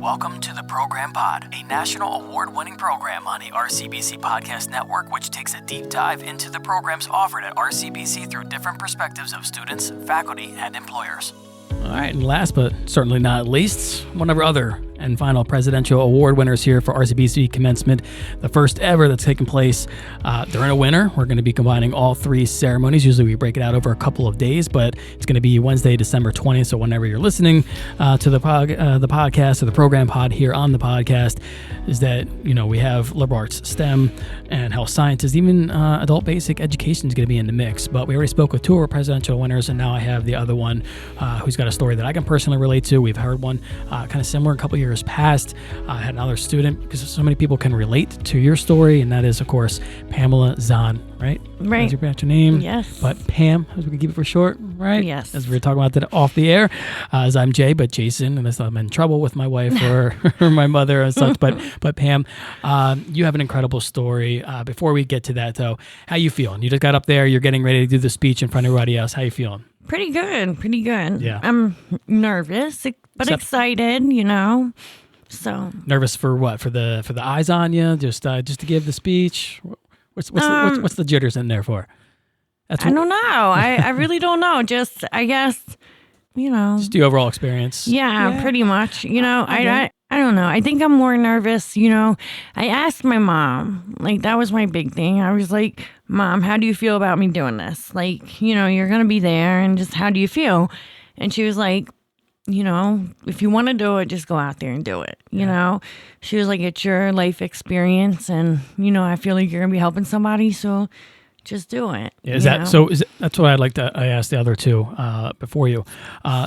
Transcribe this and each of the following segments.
Welcome to the Program Pod, a national award-winning program on the RCBC Podcast Network, which takes a deep dive into the programs offered at RCBC through different perspectives of students, faculty, and employers. All right, and last but certainly not least, one of our other and final presidential award winners here for RCBC Commencement, the first ever that's taken place during a winter. We're going to be combining all three ceremonies. Usually we break it out over a couple of days, but it's going to be Wednesday, December 20th. So whenever you're listening to the podcast or the program pod here on the podcast, is that, you know, we have liberal arts, STEM, and health sciences, even adult basic education is going to be in the mix. But we already spoke with two of our presidential winners, and now I have the other one who's got a story that I can personally relate to. We've heard one kind of similar a couple of years past. I had another student, because so many people can relate to your story, and that is, of course, Pamela Zahn, right? Right. That's your name. Yes. But Pam, as we can keep it for short, right? Yes. As we were talking about that off the air, as I'm Jay, but Jason, unless I'm in trouble with my wife or my mother and such. But Pam, you have an incredible story. Before we get to that, though, how you feeling? You just got up there. You're getting ready to do the speech in front of everybody else. How you feeling? Pretty good. Yeah. I'm nervous, but excited, you know. So nervous for what? For the eyes on you? Just to give the speech? What's the jitters in there for? I don't know. I really don't know. Just, I guess, you know. Just the overall experience. Yeah. Pretty much. You know, I don't know. I think I'm more nervous, you know. I asked my mom, like, that was my big thing. I was like, Mom, how do you feel about me doing this? Like, you know, you're going to be there, and just how do you feel? And she was like, you know, if you want to do it, just go out there and do it. You know, she was like, it's your life experience, and, you know, I feel like you're going to be helping somebody, so just do it. Yeah, that's what I asked the other two before you.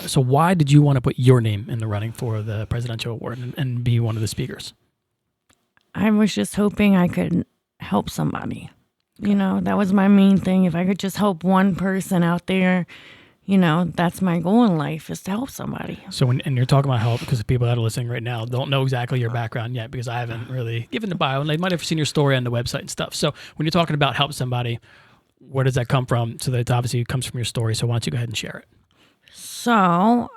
So why did you want to put your name in the running for the presidential award and be one of the speakers? I was just hoping I could help somebody. You know, that was my main thing. If I could just help one person out there, you know, that's my goal in life, is to help somebody. So and you're talking about help, because the people that are listening right now don't know exactly your background yet, because I haven't really given the bio, and they might have seen your story on the website and stuff. So when you're talking about help somebody, where does that come from? So that obviously comes from your story. So why don't you go ahead and share it? So,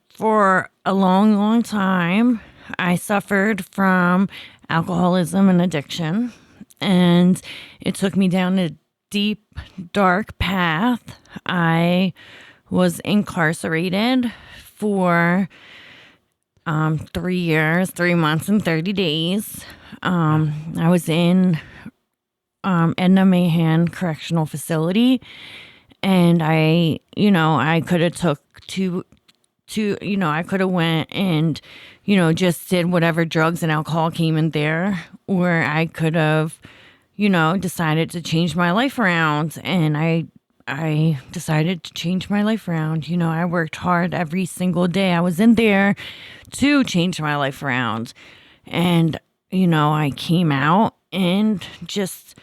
for a long time, I suffered from alcoholism and addiction, and it took me down a deep, dark path. I was incarcerated for 3 years, 3 months, and 30 days. I was in Edna Mahan Correctional Facility, and I could have took I could have went and, you know, just did whatever drugs and alcohol came in there, or I could have, you know, decided to change my life around. And I decided to change my life around. You know, I worked hard every single day. I was in there to change my life around. And, you know, I came out and just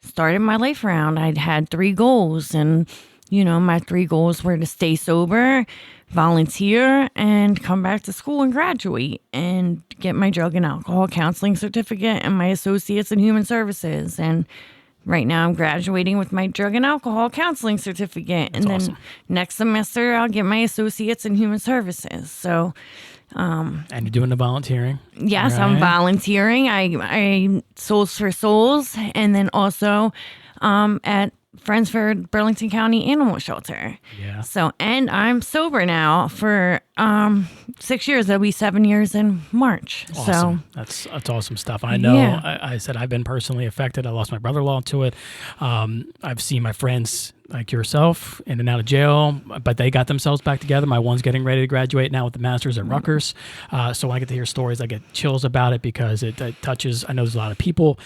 started my life around. I'd had 3 goals, and, you know, my 3 goals were to stay sober, volunteer, and come back to school and graduate and get my drug and alcohol counseling certificate and my associates in human services. And right now I'm graduating with my drug and alcohol counseling certificate. That's awesome. Then next semester I'll get my associates in human services. So, and you're doing the volunteering? Yes, right. I'm volunteering. I Souls for Souls, and then also at Friends for Burlington County Animal Shelter. Yeah. So, and I'm sober now for 6 years. That'll be 7 years in March. Awesome. So that's awesome stuff. I know. Yeah. I said I've been personally affected. I lost my brother-in-law to it. I've seen my friends like yourself in and out of jail, but they got themselves back together. My one's getting ready to graduate now with the master's at Rutgers. So when I get to hear stories, I get chills about it, because it touches. I know there's a lot of people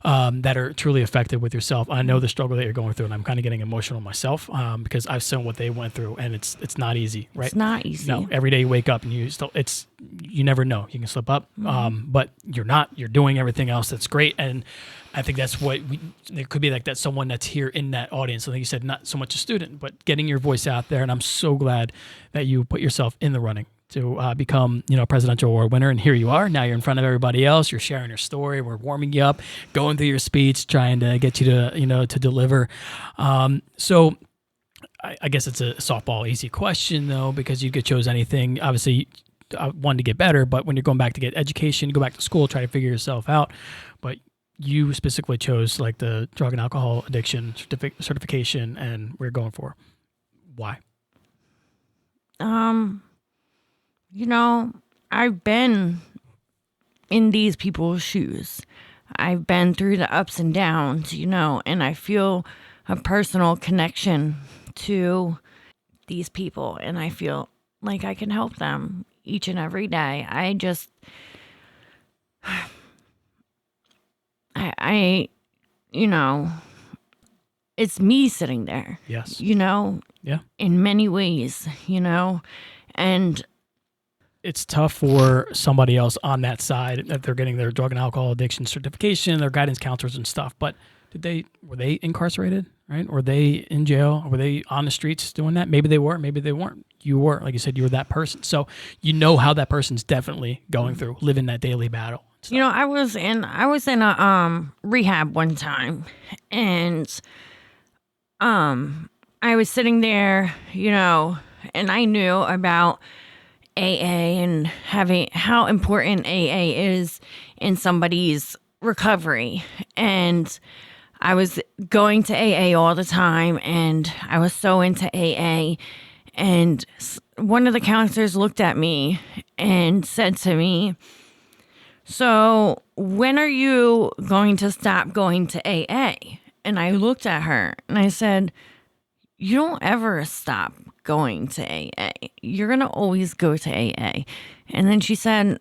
that are truly affected with yourself. I know the struggle that you're going through, and I'm kind of getting emotional myself because I've seen what they went through, and it's not easy, right? It's not easy. No, every day you wake up and you never know. You can slip up, but you're not. You're doing everything else that's great, and I think that's what there could be, like that someone that's here in that audience. I think you said not so much a student, but getting your voice out there, and I'm so glad that you put yourself in the running to become, you know, a presidential award winner. And here you are. Now you're in front of everybody else. You're sharing your story. We're warming you up, going through your speech, trying to get you to, you know, to deliver. So I guess it's a softball easy question, though, because you could choose anything. Obviously, one to get better, but when you're going back to get education, go back to school, try to figure yourself out. But you specifically chose like the drug and alcohol addiction certification, and we're going for. Why? I've been in these people's shoes. I've been through the ups and downs, and I feel a personal connection to these people, and I feel like I can help them each and every day. I it's me sitting there. Yes. Yeah. In many ways, and it's tough for somebody else on that side that they're getting their drug and alcohol addiction certification, their guidance counselors and stuff. But were they incarcerated, right? Were they in jail? Were they on the streets doing that? Maybe they were, maybe they weren't. You were, like you said, you were that person. So you know how that person's definitely going through, living that daily battle. I was in a rehab one time, and I was sitting there, and I knew about AA and how important AA is in somebody's recovery. And I was going to AA all the time, and I was so into AA. And one of the counselors looked at me and said to me, "So when are you going to stop going to AA?" And I looked at her and I said, "You don't ever stop going to AA. You're going to always go to AA." And then she said,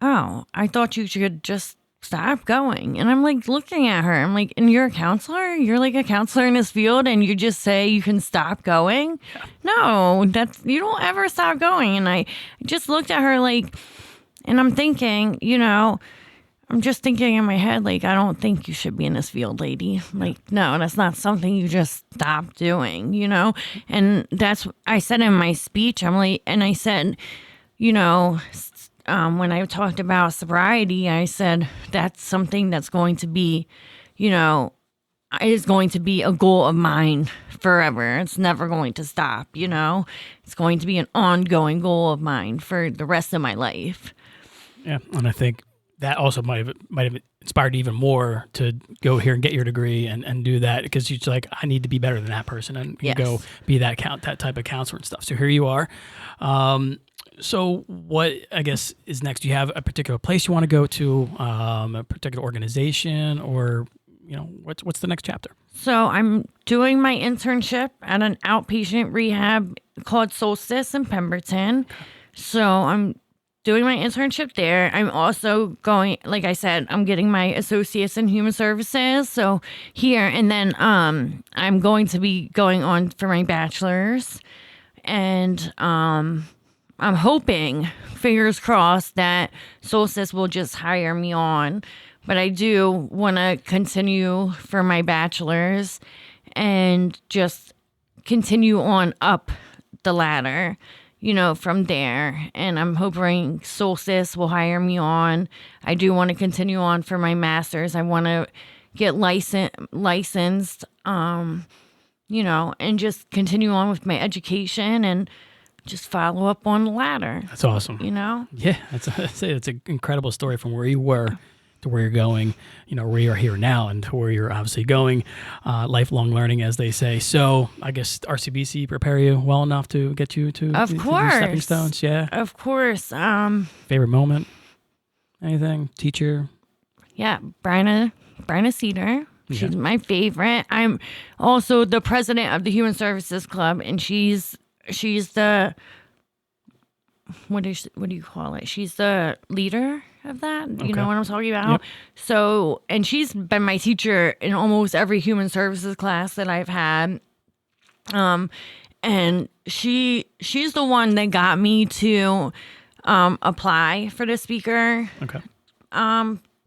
"Oh, I thought you should just stop going." And I'm like looking at her. I'm like, "And you're a counselor? You're like a counselor in this field, and you just say you can stop going?" Yeah. No, you don't ever stop going. And I just looked at her like, and I'm thinking, I'm just thinking in my head, like, I don't think you should be in this field, lady. Like, no, that's not something you just stop doing, And that's, I said in my speech, and I said, when I talked about sobriety, I said, that's something that's going to be, is going to be a goal of mine forever. It's never going to stop, It's going to be an ongoing goal of mine for the rest of my life. Yeah, and I think that also might have inspired you even more to go here and get your degree and do that, because you're like, I need to be better than that person, and you go be that type of counselor and stuff. So here you are. So what, I guess, is next? Do you have a particular place you want to go to, a particular organization, or what's the next chapter? So I'm doing my internship at an outpatient rehab called Solstice in Pemberton. So I'm doing my internship there. I'm also going, like I said, I'm getting my associates in human services. So here, and then I'm going to be going on for my bachelor's, and I'm hoping, fingers crossed, that Solstice will just hire me on. But I do want to continue for my bachelor's and just continue on up the ladder, from there. And I'm hoping Solstice will hire me on. I do want to continue on for my master's. I want to get licensed, and just continue on with my education and just follow up on the ladder. That's awesome. Yeah, it's an incredible story from where you were to where you're going, where you're here now and to where you're obviously going, lifelong learning, as they say. So I guess RCBC prepare you well enough to get you to these stepping stones. Yeah, of course. Favorite moment? Anything? Teacher? Yeah, Bryna Cedar. She's my favorite. I'm also the president of the Human Services Club, and she's the, what do you call it? She's the leader of that. You know what I'm talking about? Yep. So, and she's been my teacher in almost every human services class that I've had. And she's the one that got me to apply for the speaker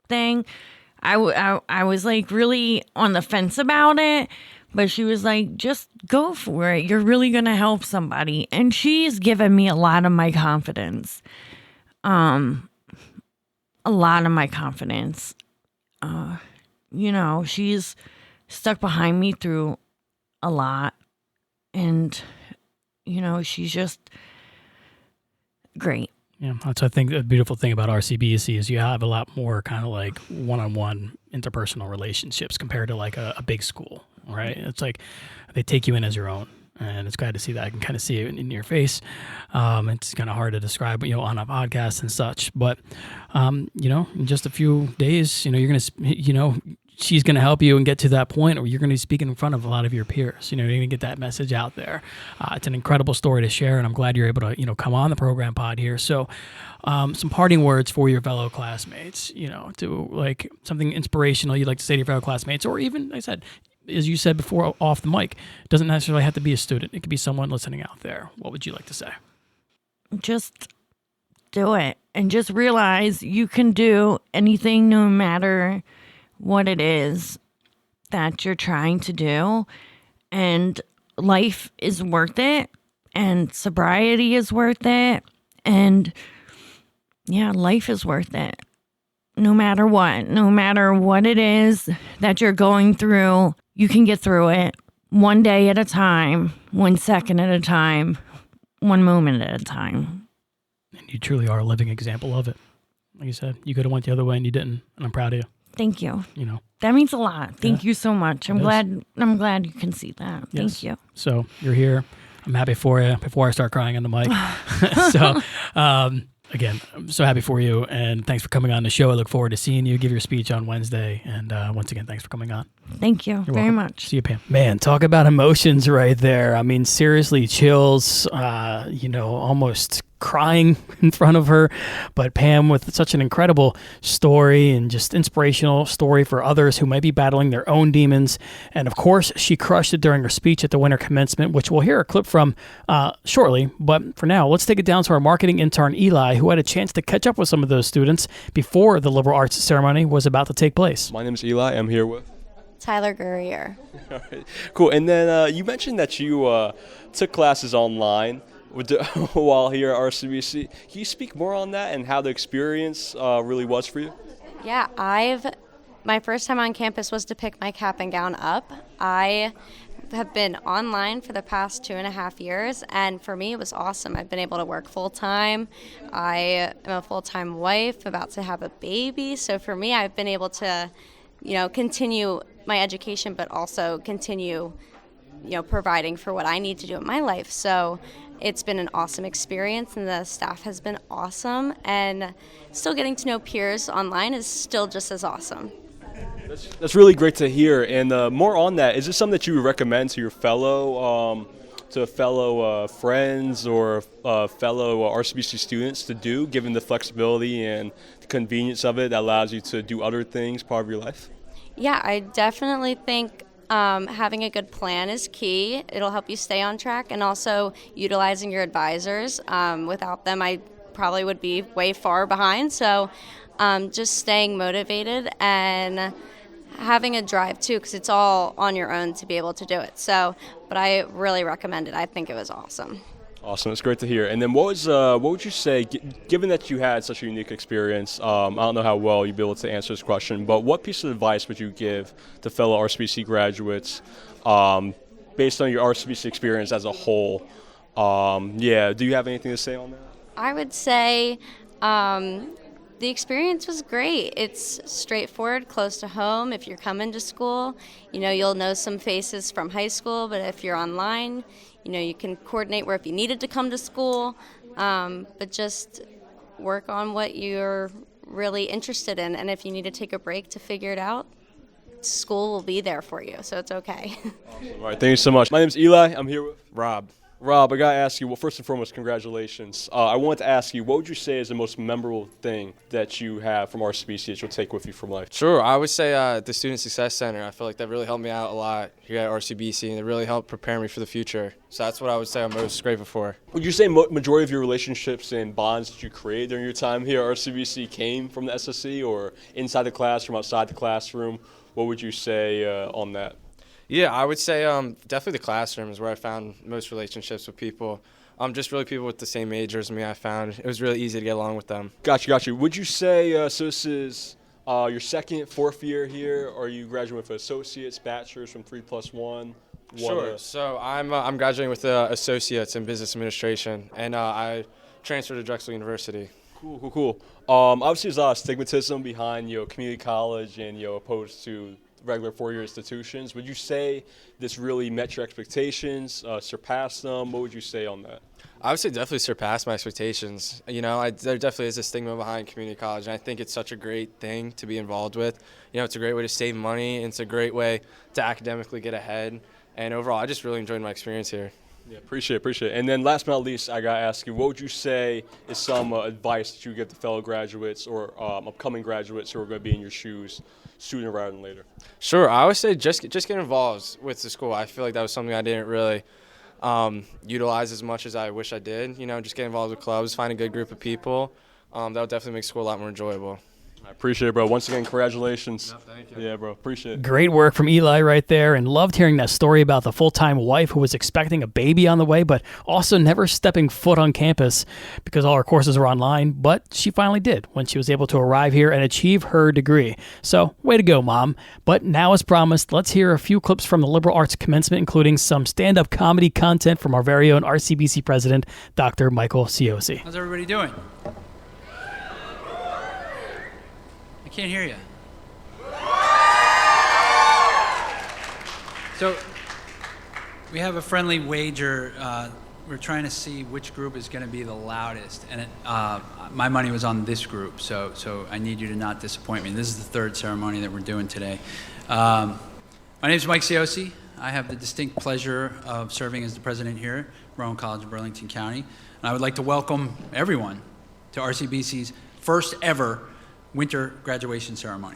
thing. I was like really on the fence about it, but she was like, just go for it. You're really going to help somebody. And she's given me a lot of my confidence. She's stuck behind me through a lot. And, she's just great. Yeah, that's I think the beautiful thing about RCBC is you have a lot more kind of like one-on-one interpersonal relationships compared to like a big school, right? It's like they take you in as your own, and it's glad to see that. I can kind of see it in your face. It's kind of hard to describe, on a podcast and such, but in just a few days, you're gonna, she's going to help you and get to that point where you're going to be speaking in front of a lot of your peers. You're going to get that message out there. It's an incredible story to share, and I'm glad you're able to, come on the program pod here. So some parting words for your fellow classmates, to like something inspirational you'd like to say to your fellow classmates, or even, like I said, as you said before off the mic, it doesn't necessarily have to be a student. It could be someone listening out there. What would you like to say? Just do it, and just realize you can do anything no matter what it is that you're trying to do, and life is worth it, and sobriety is worth it, and life is worth it. No matter what it is that you're going through, you can get through it one day at a time, 1 second at a time, 1 moment at a time. And you truly are a living example of it. Like you said, you could have went the other way and you didn't, and I'm proud of you. Thank you. That means a lot. Thank you so much. I'm glad you can see that. Yes. Thank you. So you're here. I'm happy for you before I start crying on the mic. So again, I'm so happy for you, and thanks for coming on the show. I look forward to seeing you give your speech on Wednesday. And once again, thanks for coming on. Thank you very much. See you, Pam. Man, talk about emotions right there. I mean, seriously, chills, almost crying in front of her. But Pam, with such an incredible story and just inspirational story for others who might be battling their own demons. And of course, she crushed it during her speech at the winter commencement, which we'll hear a clip from shortly. But for now, let's take it down to our marketing intern, Eli, who had a chance to catch up with some of those students before the liberal arts ceremony was about to take place. My name is Eli. I'm here with Tyler Gurrier. All right, cool. And then you mentioned that you took classes online while here at RCBC. Can you speak more on that and how the experience really was for you? Yeah, my first time on campus was to pick my cap and gown up. I have been online for the past 2.5 years, and for me it was awesome. I've been able to work full-time. I am a full-time wife, about to have a baby, so for me I've been able to continue my education, but also continue providing for what I need to do in my life. So it's been an awesome experience, and the staff has been awesome, and still getting to know peers online is still just as awesome. That's really great to hear. And more on that, is this something that you would recommend to your fellow friends or fellow RCBC students to do, given the flexibility and the convenience of it that allows you to do other things part of your life? Yeah, I definitely think having a good plan is key. It'll help you stay on track, and also utilizing your advisors. Without them, I probably would be way far behind. So just staying motivated and having a drive too, because it's all on your own to be able to do it. So, but I really recommend it. I think it was awesome. Awesome, it's great to hear. And then what would you say, given that you had such a unique experience, I don't know how well you'd be able to answer this question, but what piece of advice would you give to fellow RCBC graduates based on your RCBC experience as a whole? Do you have anything to say on that? I would say the experience was great. It's straightforward, close to home. If you're coming to school, you'll know some faces from high school, but if you're online, you can coordinate where if you needed to come to school, but just work on what you're really interested in. And if you need to take a break to figure it out, school will be there for you, so it's okay. Awesome. All right, thank you so much. My name's Eli. I'm here with Rob. Rob, I got to ask you, well, first and foremost, congratulations. I wanted to ask you, what would you say is the most memorable thing that you have from RCBC that you'll take with you from life? Sure. I would say the Student Success Center. I feel like that really helped me out a lot here at RCBC, and it really helped prepare me for the future. So that's what I would say I'm most grateful for. Would you say majority of your relationships and bonds that you created during your time here at RCBC came from the SSC, or inside the classroom, outside the classroom? What would you say on that? Yeah, I would say definitely the classroom is where I found most relationships with people. Just really people with the same majors as me. I found it was really easy to get along with them. Gotcha. Would you say, so this is your second, fourth year here, or are you graduating with associates, bachelors from 3+1? Sure. So I'm graduating with associates in business administration, and I transfer to Drexel University. Cool. Obviously, there's a lot of stigmatism behind community college and opposed to regular four-year institutions. Would you say this really met your expectations, surpassed them? What would you say on that? I would say definitely surpassed my expectations. There definitely is a stigma behind community college, and I think it's such a great thing to be involved with. It's a great way to save money, and it's a great way to academically get ahead. And overall, I just really enjoyed my experience here. Yeah, appreciate it. And then last but not least, I got to ask you, what would you say is some advice that you give to fellow graduates or upcoming graduates who are going to be in your shoes sooner rather than later? Sure. I would say just get involved with the school. I feel like that was something I didn't really utilize as much as I wish I did. Just get involved with clubs, find a good group of people. That would definitely make school a lot more enjoyable. I appreciate it, bro. Once again, congratulations. No, thank you. Yeah, bro. Appreciate it. Great work from Eli right there, and loved hearing that story about the full-time wife who was expecting a baby on the way, but also never stepping foot on campus because all her courses were online, but she finally did when she was able to arrive here and achieve her degree. So, way to go, Mom. But now, as promised, let's hear a few clips from the liberal arts commencement, including some stand-up comedy content from our very own RCBC president, Dr. Michael Ciosi. How's everybody doing? I can't hear you. So we have a friendly wager. We're trying to see which group is going to be the loudest, and my money was on this group. So I need you to not disappoint me. This is the third ceremony that we're doing today. My name is Mike Ciosi. I have the distinct pleasure of serving as the president here at Rowan College of Burlington County, and I would like to welcome everyone to RCBC's first ever winter graduation ceremony.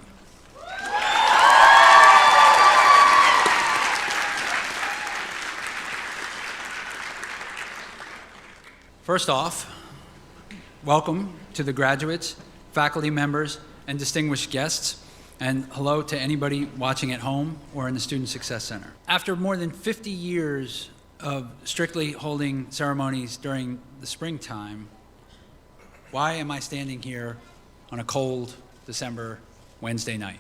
First off, welcome to the graduates, faculty members, and distinguished guests, and hello to anybody watching at home or in the Student Success Center. After more than 50 years of strictly holding ceremonies during the springtime, why am I standing here on a cold December Wednesday night?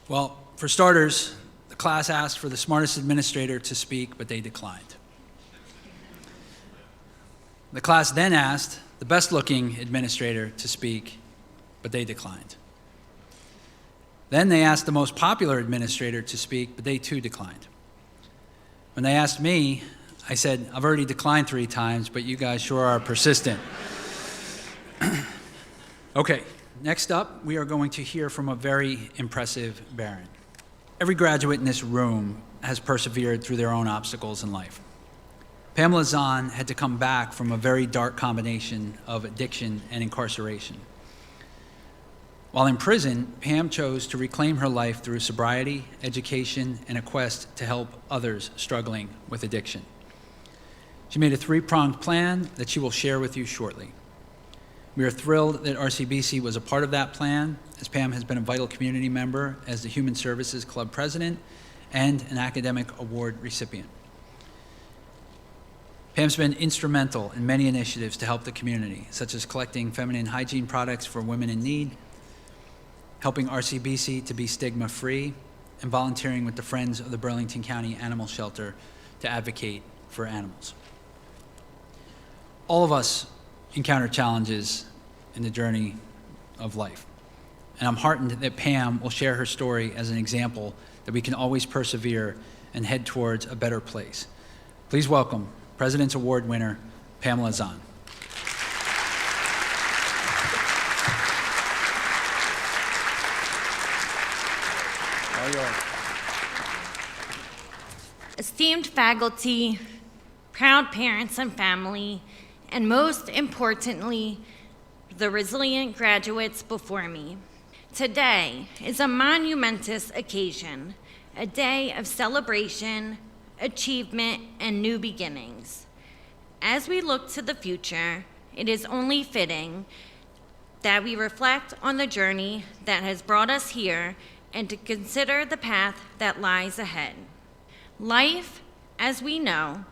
Well, for starters, the class asked for the smartest administrator to speak, but they declined. The class then asked the best-looking administrator to speak, but they declined. Then they asked the most popular administrator to speak, but they too declined. When they asked me, I said, I've already declined 3 times, but you guys sure are persistent. Okay. Next up, we are going to hear from a very impressive Baron. Every graduate in this room has persevered through their own obstacles in life. Pamela Zahn had to come back from a very dark combination of addiction and incarceration. While in prison, Pam chose to reclaim her life through sobriety, education, and a quest to help others struggling with addiction. She made a 3-pronged plan that she will share with you shortly. We are thrilled that RCBC was a part of that plan, as Pam has been a vital community member as the Human Services Club president and an academic award recipient. Pam's been instrumental in many initiatives to help the community, such as collecting feminine hygiene products for women in need, helping RCBC to be stigma-free, and volunteering with the Friends of the Burlington County Animal Shelter to advocate for animals. All of us encounter challenges in the journey of life. And I'm heartened that Pam will share her story as an example that we can always persevere and head towards a better place. Please welcome President's Award winner, Pamela Zahn. Esteemed faculty, proud parents and family, and most importantly, the resilient graduates before me. Today is a monumentous occasion, a day of celebration, achievement, and new beginnings. As we look to the future, it is only fitting that we reflect on the journey that has brought us here and to consider the path that lies ahead. Life, as we know,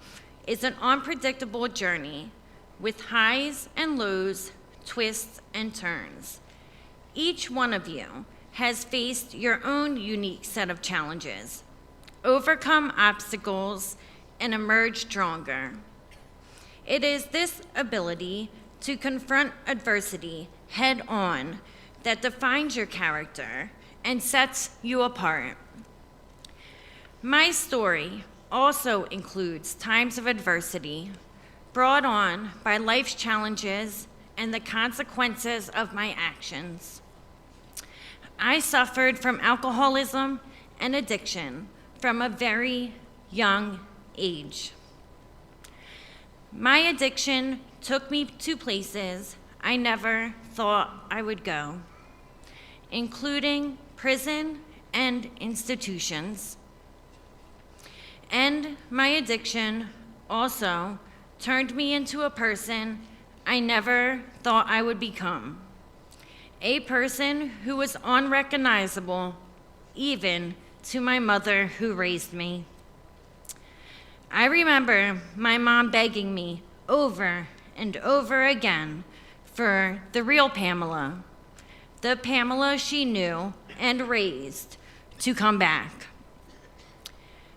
is an unpredictable journey with highs and lows, twists and turns. Each one of you has faced your own unique set of challenges, overcome obstacles, and emerge stronger. It is this ability to confront adversity head on that defines your character and sets you apart. My story also includes times of adversity brought on by life's challenges and the consequences of my actions. I suffered from alcoholism and addiction from a very young age. My addiction took me to places I never thought I would go, including prison and institutions. And my addiction also turned me into a person I never thought I would become. A person who was unrecognizable even to my mother who raised me. I remember my mom begging me over and over again for the real Pamela, the Pamela she knew and raised, to come back.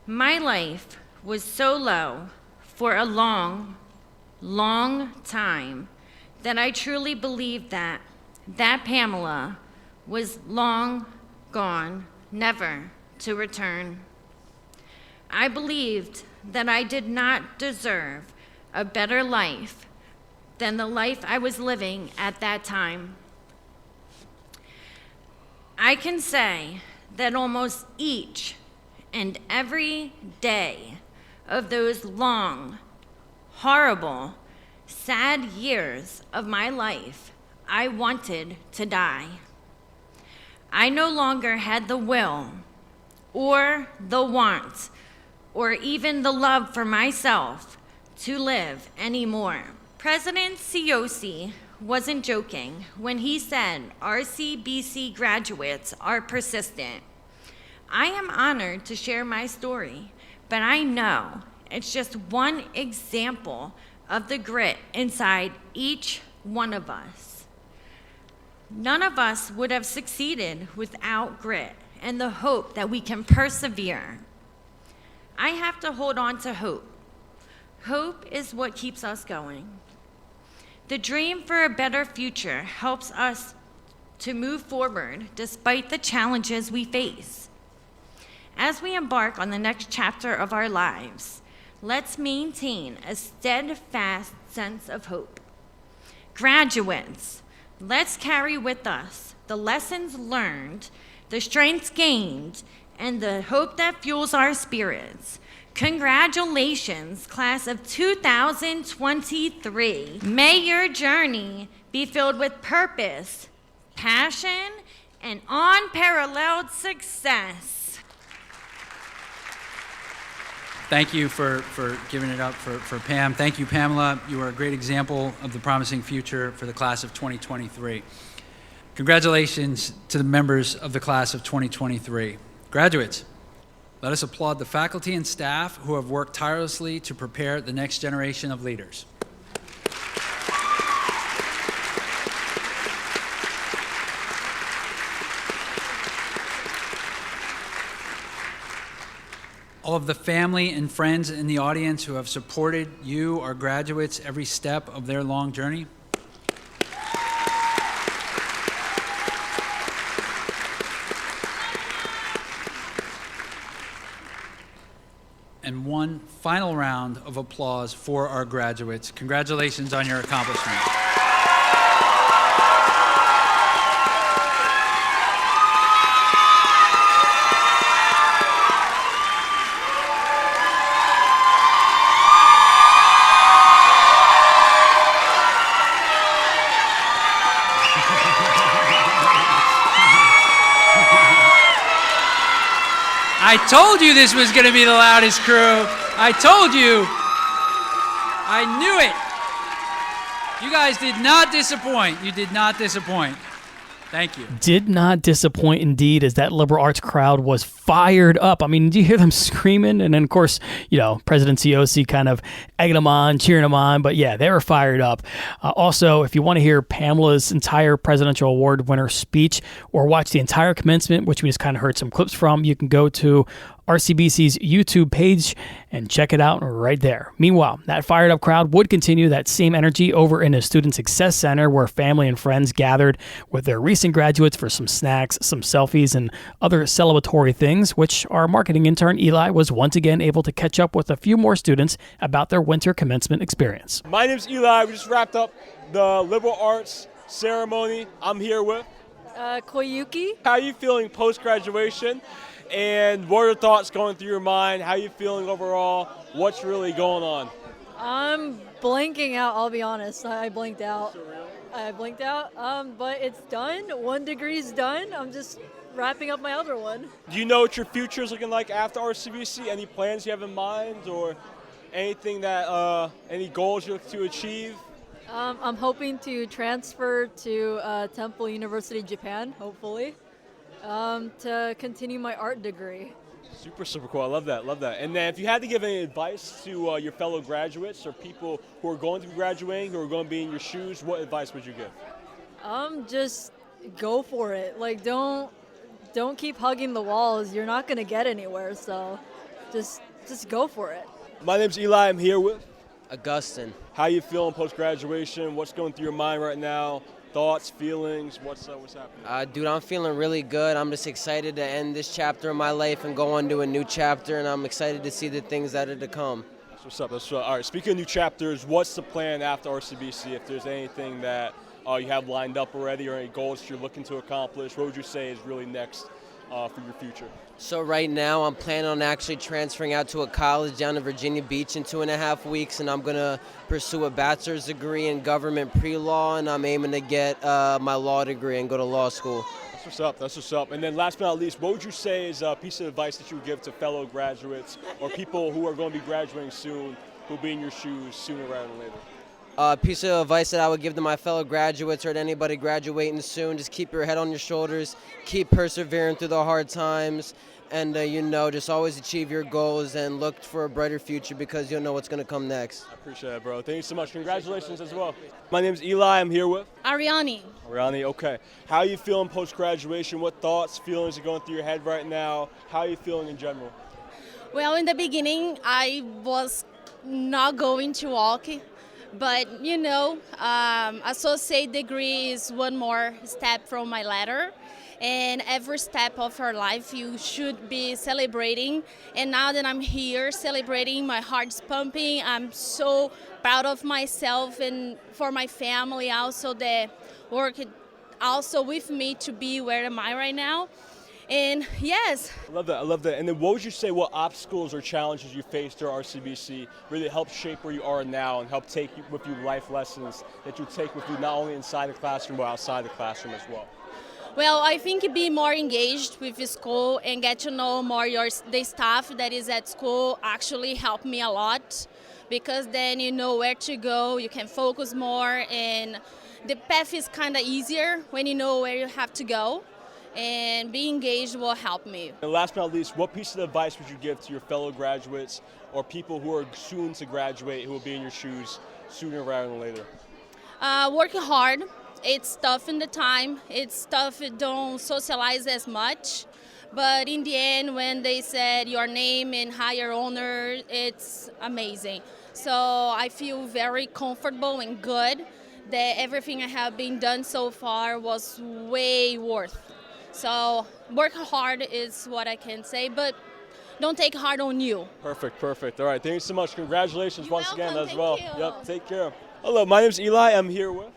My life was so low for a long, long time that I truly believed that Pamela was long gone, never to return. I believed that I did not deserve a better life than the life I was living at that time. I can say that almost each and every day of those long, horrible, sad years of my life, I wanted to die. I no longer had the will or the want or even the love for myself to live anymore. President Ciosi wasn't joking when he said RCBC graduates are persistent. I am honored to share my story, but I know it's just one example of the grit inside each one of us. None of us would have succeeded without grit and the hope that we can persevere. I have to hold on to hope. Hope is what keeps us going. The dream for a better future helps us to move forward despite the challenges we face. As we embark on the next chapter of our lives, let's maintain a steadfast sense of hope. Graduates, let's carry with us the lessons learned, the strengths gained, and the hope that fuels our spirits. Congratulations, class of 2023. May your journey be filled with purpose, passion, and unparalleled success. Thank you for giving it up for Pam. Thank you, Pamela. You are a great example of the promising future for the class of 2023. Congratulations to the members of the class of 2023. Graduates, let us applaud the faculty and staff who have worked tirelessly to prepare the next generation of leaders. All of the family and friends in the audience who have supported you, our graduates, every step of their long journey. And one final round of applause for our graduates. Congratulations on your accomplishment. I told you this was going to be the loudest crew. I told you. I knew it. You guys did not disappoint. You did not disappoint. Thank you. Did not disappoint indeed, as that liberal arts crowd was fired up. I mean, did you hear them screaming? And then, of course, President Ciosi kind of egging them on, cheering them on. But yeah, they were fired up. Also, if you want to hear Pamela's entire presidential award winner speech or watch the entire commencement, which we just kind of heard some clips from, you can go to RCBC's YouTube page and check it out right there. Meanwhile, that fired up crowd would continue that same energy over in the Student Success Center, where family and friends gathered with their recent graduates for some snacks, some selfies, and other celebratory things, which our marketing intern Eli was once again able to catch up with a few more students about their winter commencement experience. My name's Eli. We just wrapped up the liberal arts ceremony. I'm here with Koyuki. How are you feeling post-graduation? And what are your thoughts going through your mind? How are you feeling overall? What's really going on? I'm blanking out, I'll be honest. I blinked out. I blinked out, but it's done. 1 degree's done. I'm just wrapping up my other one. Do you know what your future is looking like after RCBC? Any plans you have in mind or anything that, any goals you look to achieve? I'm hoping to transfer to Temple University, Japan, hopefully, to continue my art degree. Super, super cool. I love that, love that. And then if you had to give any advice to your fellow graduates or people who are going to be graduating, who are going to be in your shoes, what advice would you give? Just go for it. Like, don't keep hugging the walls. You're not going to get anywhere, so just go for it. My name's Eli. I'm here with Augustin. How you feeling post-graduation? What's going through your mind right now? Thoughts, feelings, what's happening? Dude, I'm feeling really good. I'm just excited to end this chapter of my life and go on to a new chapter, and I'm excited to see the things that are to come. That's what's up. That's all right. Speaking of new chapters, what's the plan after RCBC? If there's anything that you have lined up already or any goals you're looking to accomplish, what would you say is really next for your future? So right now I'm planning on actually transferring out to a college down in Virginia Beach in 2.5 weeks, and I'm going to pursue a bachelor's degree in government pre-law, and I'm aiming to get my law degree and go to law school. That's what's up. That's what's up. And then last but not least, what would you say is a piece of advice that you would give to fellow graduates or people who are going to be graduating soon, who will be in your shoes sooner rather than later? A piece of advice that I would give to my fellow graduates or to anybody graduating soon, just keep your head on your shoulders, keep persevering through the hard times, and just always achieve your goals and look for a brighter future, because you'll know what's going to come next. I appreciate it, bro. Thank you so much. Congratulations as well. My name's Eli. I'm here with Ariani. Ariani, okay. How are you feeling post-graduation? What thoughts, feelings are going through your head right now? How are you feeling in general? Well, in the beginning, I was not going to walk. But, associate degree is one more step from my ladder. And every step of our life, you should be celebrating. And now that I'm here celebrating, my heart's pumping. I'm so proud of myself and for my family also that worked also with me to be where am I right now. And yes. I love that. I love that. And then what would you say what obstacles or challenges you faced through RCBC really helped shape where you are now and help take with you life lessons that you take with you not only inside the classroom but outside the classroom as well? Well, I think be more engaged with the school and get to know more the staff that is at school actually helped me a lot, because then you know where to go, you can focus more, and the path is kind of easier when you know where you have to go. And being engaged will help me. And last but not least, what piece of advice would you give to your fellow graduates or people who are soon to graduate who will be in your shoes sooner rather than later? Working hard. It's tough in the time. It's tough, don't socialize as much. But in the end, when they said your name and higher honor, it's amazing. So I feel very comfortable and good that everything I have been done so far was way worth. So work hard is what I can say, but don't take hard on you. Perfect, perfect. All right, thank you so much. Congratulations You're once welcome. again as Thank well. you. Yep, take care. Hello, my name's Eli. I'm here with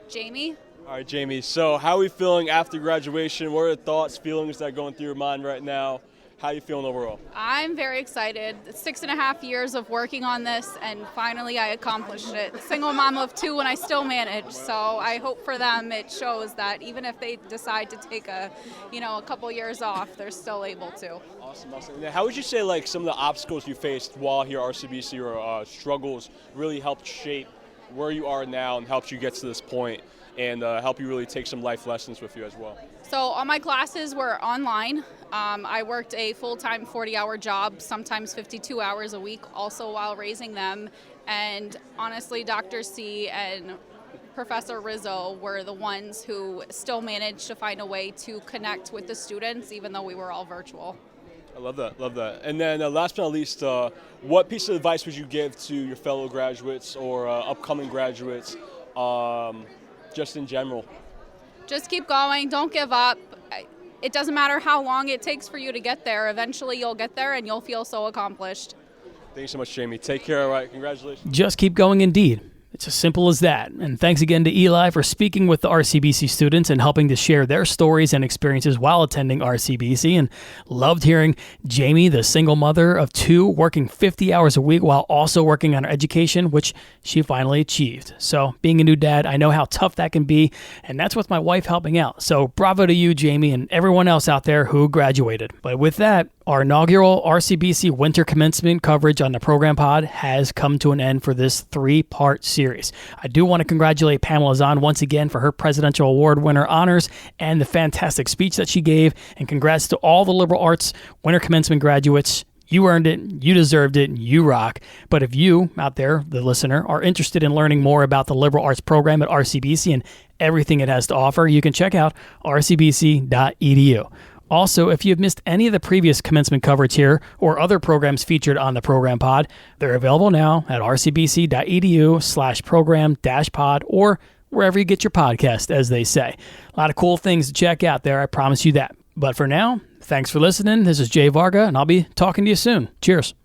Jamie. All right, Jamie. So how are we feeling after graduation? What are the thoughts, feelings that are going through your mind right now? How are you feeling overall? I'm very excited. 6.5 years of working on this, and finally I accomplished it. Single mom of 2, and I still manage. So I hope for them it shows that even if they decide to take a couple years off, they're still able to. Awesome, awesome. Now, how would you say like some of the obstacles you faced while here at RCBC or struggles really helped shape where you are now and helped you get to this point and help you really take some life lessons with you as well? So all my classes were online. I worked a full-time 40-hour job, sometimes 52 hours a week, also while raising them. And honestly, Dr. C and Professor Rizzo were the ones who still managed to find a way to connect with the students, even though we were all virtual. I love that. Love that. And then last but not least, what piece of advice would you give to your fellow graduates or upcoming graduates, just in general? Just keep going. Don't give up. It doesn't matter how long it takes for you to get there. Eventually you'll get there and you'll feel so accomplished. Thank you so much, Jamie. Take care. All right. Congratulations. Just keep going indeed. It's as simple as that. And thanks again to Eli for speaking with the RCBC students and helping to share their stories and experiences while attending RCBC. And loved hearing Jamie, the single mother of 2, working 50 hours a week while also working on her education, which she finally achieved. So being a new dad, I know how tough that can be. And that's with my wife helping out. So bravo to you, Jamie, and everyone else out there who graduated. But with that, our inaugural RCBC winter commencement coverage on the program pod has come to an end for this 3-part series. I do want to congratulate Pamela Zahn once again for her Presidential Award winner honors and the fantastic speech that she gave, and congrats to all the liberal arts winter commencement graduates. You earned it, you deserved it, you rock. But if you, out there, the listener, are interested in learning more about the liberal arts program at RCBC and everything it has to offer, you can check out rcbc.edu. Also, if you've missed any of the previous commencement coverage here or other programs featured on the program pod, they're available now at rcbc.edu/program-pod or wherever you get your podcast, as they say. A lot of cool things to check out there, I promise you that. But for now, thanks for listening. This is Jay Varga, and I'll be talking to you soon. Cheers.